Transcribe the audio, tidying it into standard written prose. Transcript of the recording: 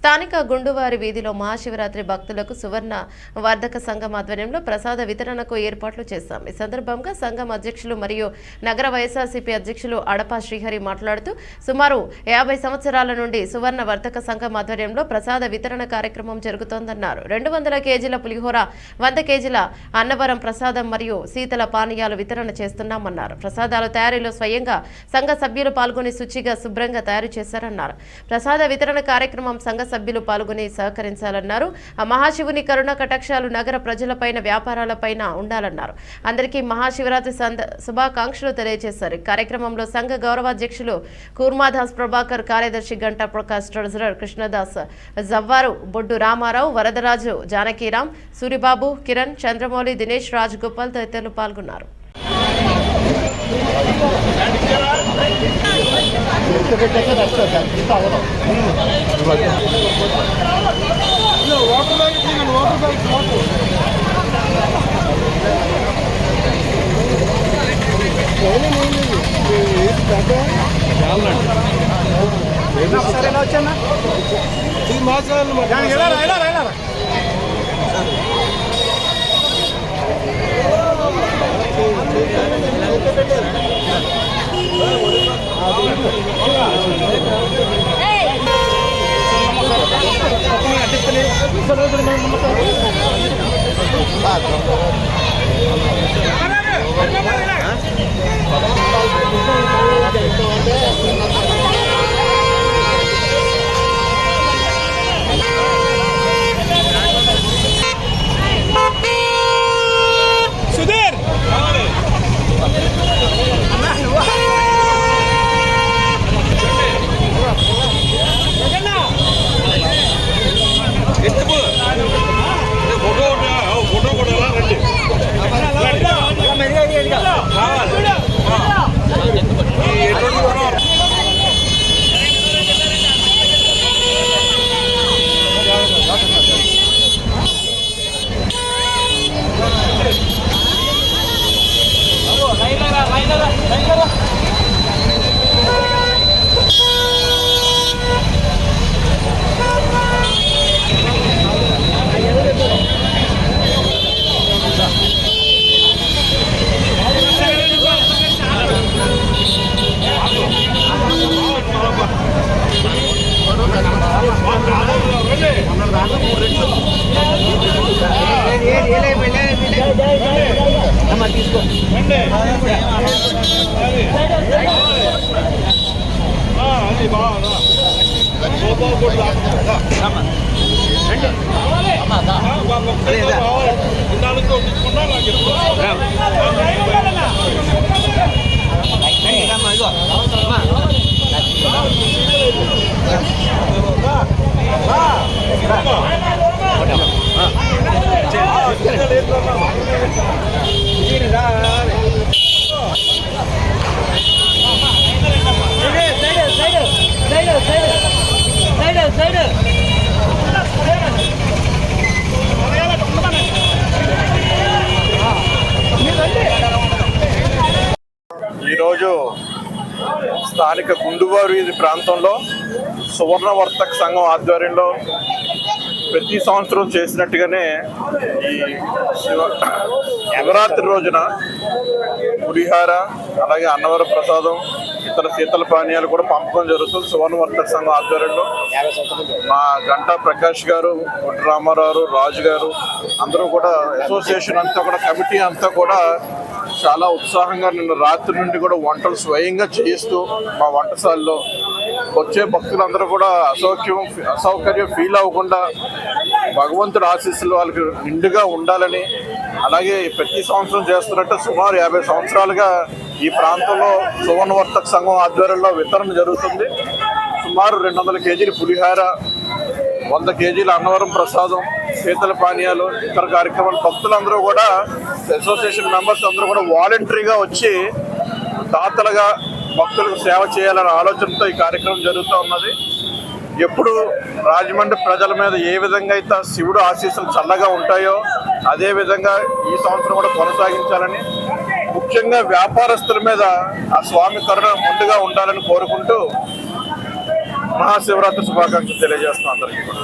స్థానిక గుండువారి వీధిలో మహాశివరాత్రి భక్తులకు సువర్ణ వర్ధక సంఘం ఆధ్వర్యంలో ప్రసాద వితరణకు ఏర్పాట్లు చేశాం. ఈ సందర్భంగా సంఘం అధ్యక్షులు మరియు నగర వైఎస్ఆర్సీపీ అధ్యక్షులు అడపా శ్రీహరి మాట్లాడుతూ సుమారు 50 సంవత్సరాల నుండి సువర్ణ వర్ధక సంఘం ఆధ్వర్యంలో ప్రసాద వితరణ కార్యక్రమం జరుగుతోందన్నారు. 200 కేజీల పులిహోర, 100 కేజీల అన్నవరం ప్రసాదం మరియు శీతల పానీయాలు వితరణ చేస్తున్నామన్నారు. ప్రసాదాల తయారీలో స్వయంగా సంఘ సభ్యులు పాల్గొని శుచిగా శుభ్రంగా తయారు చేశారన్నారు. ప్రసాద వితరణ కార్యక్రమం సంఘ సభ్యులు పాల్గొని సహకరించాలన్నారు. ఆ మహాశివుని కరుణ కటాక్షాలు నగర ప్రజలపైన, వ్యాపారాలపైన ఉండాలన్నారు. అందరికీ మహాశివరాత్రి శుభాకాంక్షలు తెలియజేశారు. కార్యక్రమంలో సంఘ గౌరవాధ్యక్షులు కూర్మాదాస్ ప్రభాకర్, కార్యదర్శి గంటా ప్రకాష్, ట్రెజరర్ కృష్ణదాస్, జవ్వారు, బొడ్డు రామారావు, వరదరాజు, జానకీరాం, సూరిబాబు, కిరణ్, చంద్రమౌళి, దినేష్, రాజ్ గోపాల్ తదితరులు పాల్గొన్నారు. ఈరోజు స్థానిక గుండువారి ప్రాంతంలో సువర్ణ వర్తక సంఘం ఆధ్వర్యంలో ప్రతి సంవత్సరం చేసినట్టుగానే ఈ శివరాత్రి రోజున పులిహార, అలాగే అన్నవరం ప్రసాదం, ఇతర శీతల పానీయాలు కూడా పంపడం జరుగుతుంది. సువర్ణ వర్తక సంఘం ఆధ్వర్యంలో మా గంటా ప్రకాష్ గారు, బొడ్డు రామారావు, రాజు గారు అందరూ కూడా అసోసియేషన్ అంతా కూడా, కమిటీ అంతా కూడా చాలా ఉత్సాహంగా నిన్న రాత్రి నుండి కూడా వంటలు స్వయంగా చేయిస్తూ మా వంటశాలలో వచ్చే భక్తులందరూ కూడా అసౌకర్యం ఫీల్ అవ్వకుండా భగవంతుడి ఆశీస్సులు వాళ్ళకి నిండుగా ఉండాలని, అలాగే ప్రతి సంవత్సరం చేస్తున్నట్టు సుమారు 50 సంవత్సరాలుగా ఈ ప్రాంతంలో సువర్ణ వర్తక సంఘం ఆధ్వర్యంలో వితరణ జరుగుతుంది. సుమారు 200 కేజీల పులిహార, 100 కేజీల అన్నవరం ప్రసాదం, శీతల పానీయాలు, ఇతర కార్యక్రమాలు భక్తులందరూ కూడా, అసోసియేషన్ మెంబర్స్ అందరూ కూడా వాలంటరీగా వచ్చి దాతలుగా భక్తులకు సేవ చేయాలనే ఆలోచనతో ఈ కార్యక్రమం జరుగుతూ ఉన్నది. ఎప్పుడు రాజమండ్రి ప్రజల మీద ఏ విధంగా అయితే శివుడు ఆశీస్సులు చల్లగా ఉంటాయో అదే విధంగా ఈ సంవత్సరం కూడా కొనసాగించాలని, ముఖ్యంగా వ్యాపారస్తుల మీద ఆ స్వామి కరుణ ముందుగా ఉండాలని కోరుకుంటూ మహాశివరాత్రి శుభాకాంక్షలు తెలియజేస్తున్నాం అందరికీ కూడా.